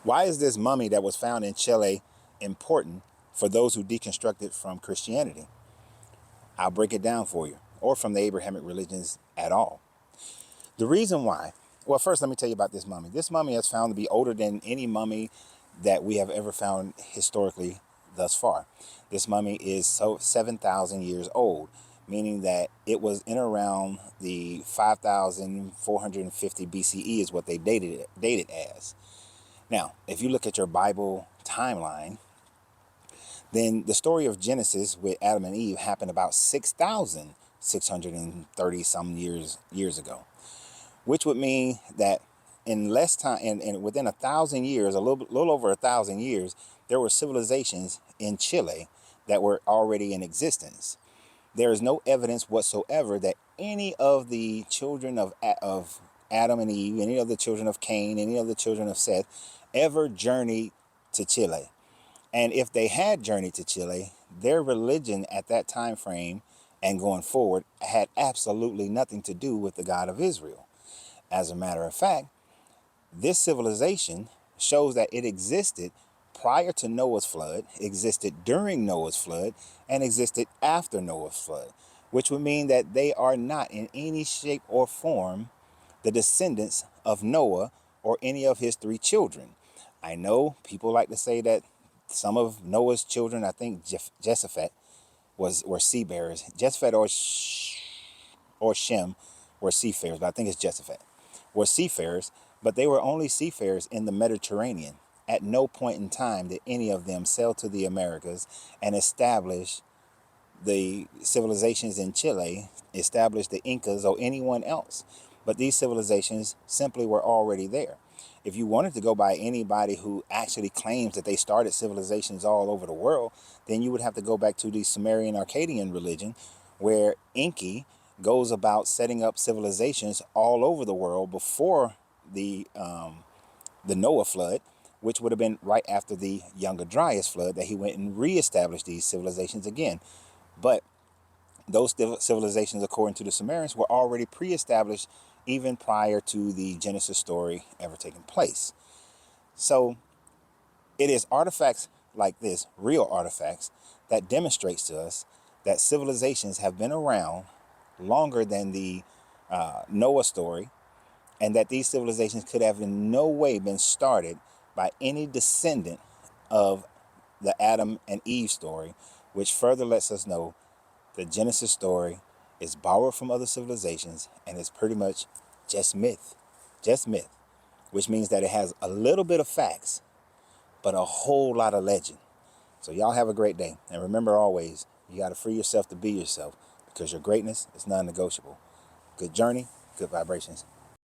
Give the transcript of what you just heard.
Why is this mummy that was found in Chile important for those who deconstruct it from Christianity? I'll break it down for you, or from the Abrahamic religions at all. The reason why, well, first let me tell you about this mummy. This mummy is found to be older than any mummy that we have ever found historically thus far. This mummy is 7,000 years old, meaning that it was in around the 5,450 BCE is what they dated as. Now, if you look at your Bible timeline, then the story of Genesis with Adam and Eve happened about 6,630 some years ago, which would mean that in less time, and within 1,000 years, a little over 1,000 years, there were civilizations in Chile that were already in existence. There is no evidence whatsoever that any of the children of Adam and Eve, any of the children of Cain, any of the children of Seth, ever journeyed to Chile. And if they had journeyed to Chile, their religion at that time frame and going forward had absolutely nothing to do with the God of Israel. As a matter of fact, this civilization shows that it existed prior to Noah's flood, existed during Noah's flood, and existed after Noah's flood, which would mean that they are not in any shape or form the descendants of Noah or any of his 3 children. I know people like to say that some of Noah's children, I think Jephthah, were seafarers. Jephthah or Shem were seafarers, but I think it's Jephthah, were seafarers, but they were only seafarers in the Mediterranean. At no point in time did any of them sail to the Americas and establish the civilizations in Chile, establish the Incas or anyone else. But these civilizations simply were already there. If you wanted to go by anybody who actually claims that they started civilizations all over the world, then you would have to go back to the Sumerian Akkadian religion, where Enki goes about setting up civilizations all over the world before the Noah flood, which would have been right after the Younger Dryas flood, that he went and reestablished these civilizations again. But those civilizations, according to the Sumerians, were already pre-established even prior to the Genesis story ever taking place. So it is artifacts like this, real artifacts, that demonstrates to us that civilizations have been around longer than the Noah story, and that these civilizations could have in no way been started by any descendant of the Adam and Eve story, which further lets us know the Genesis story is borrowed from other civilizations and is pretty much just myth, which means that it has a little bit of facts, but a whole lot of legend. So y'all have a great day. And remember always, you got to free yourself to be yourself, because your greatness is non-negotiable. Good journey, good vibrations.